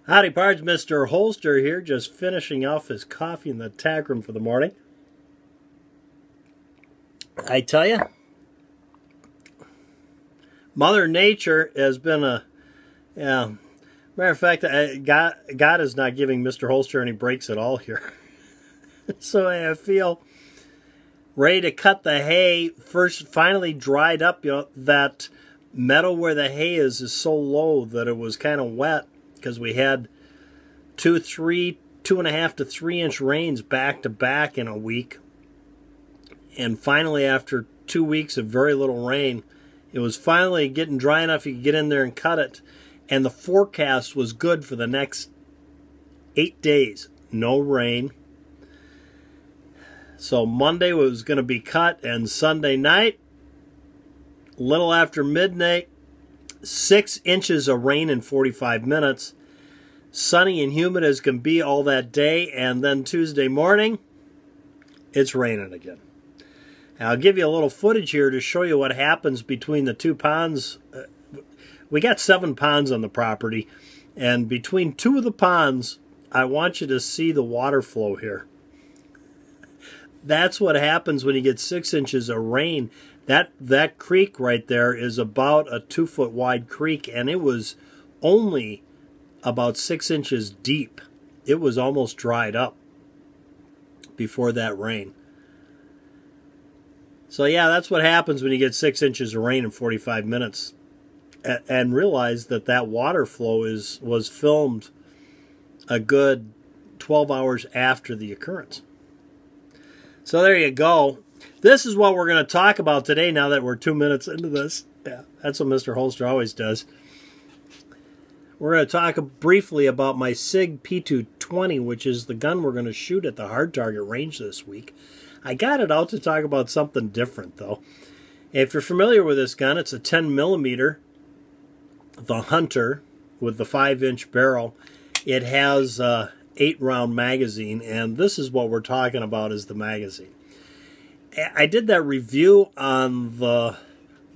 Howdy pards, Mr. Holster here, just finishing off his coffee in the tack room for the morning. I tell you, Mother Nature has been matter of fact, God is not giving Mr. Holster any breaks at all here. So I feel ready to cut the hay. Finally dried up, that meadow where the hay is so low that it was kind of wet, because we had 2.5 to 3 inch rains back to back in a week. And finally, after 2 weeks of very little rain, it was finally getting dry enough you could get in there and cut it. And the forecast was good for the next 8 days. No rain. So Monday was going to be cut, and Sunday night, a little after midnight, 6 inches of rain in 45 minutes. Sunny and humid as can be all that day, and then Tuesday morning, it's raining again. And I'll give you a little footage here to show you what happens between the two ponds. We got 7 ponds on the property, and between 2 of the ponds, I want you to see the water flow here. That's what happens when you get 6 inches of rain. That creek right there is about a 2-foot wide creek, and it was only about 6 inches deep. It was almost dried up before that rain. So yeah, that's what happens when you get 6 inches of rain in 45 minutes. And realize that water flow was filmed a good 12 hours after the occurrence. So there you go. This is what we're going to talk about today now that we're 2 minutes into this. Yeah, that's what Mr. Holster always does. We're going to talk briefly about my SIG P220, which is the gun we're going to shoot at the hard target range this week. I got it out to talk about something different, though. If you're familiar with this gun, it's a 10 millimeter, the Hunter, with the 5-inch barrel. It has 8-round magazine, and this is what we're talking about, is the magazine. I did that review on the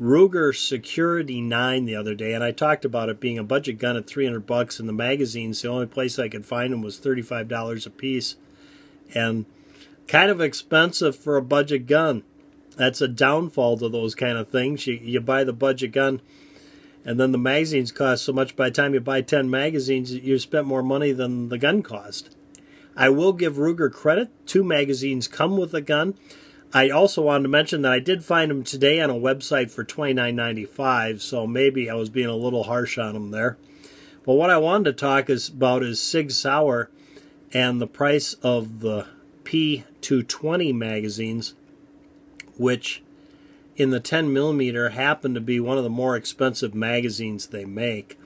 Ruger Security 9 the other day, and I talked about it being a budget gun at $300, and the magazines, the only place I could find them was $35 a piece, and kind of expensive for a budget gun. That's a downfall to those kind of things. You buy the budget gun, and then the magazines cost so much. By the time you buy 10 magazines, you spent more money than the gun cost. I will give Ruger credit. 2 magazines come with the gun. I also wanted to mention that I did find them today on a website for $29.95, so maybe I was being a little harsh on them there. But what I wanted to talk about is SIG Sauer and the price of the P220 magazines, which in the 10 millimeter happen to be one of the more expensive magazines they make.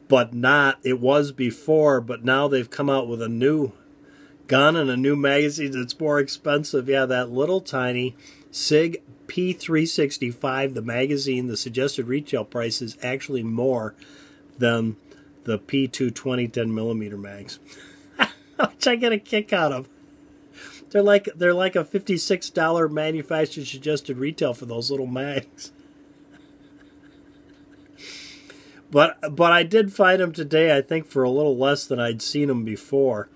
But it was before, but now they've come out with a new gun and a new magazine that's more expensive. Yeah, that little tiny SIG P365, the magazine, the suggested retail price is actually more than the P220 10 millimeter mags, which I get a kick out of. They're like a $56 manufacturer suggested retail for those little mags. But I did find them today, I think, for a little less than I'd seen them before.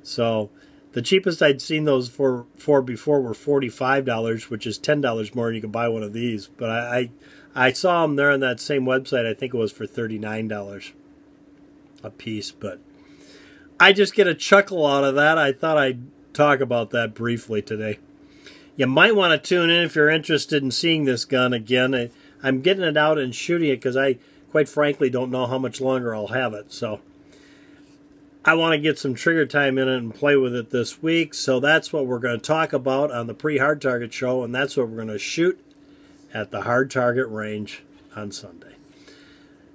So the cheapest I'd seen those for before were $45, which is $10 more than you could buy one of these. But I saw them there on that same website. I think it was for $39 a piece. But I just get a chuckle out of that. I thought I'd talk about that briefly today. You might want to tune in if you're interested in seeing this gun again. I'm getting it out and shooting it because I, quite frankly, don't know how much longer I'll have it. So I want to get some trigger time in it and play with it this week. So that's what we're going to talk about on the pre-hard target show, and that's what we're going to shoot at the hard target range on Sunday.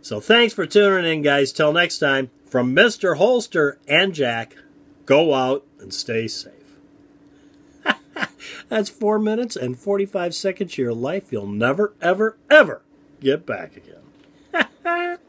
So thanks for tuning in, guys. Till next time, from Mr. Holster and Jack, go out and stay safe. That's 4 minutes and 45 seconds of your life you'll never, ever, ever get back again.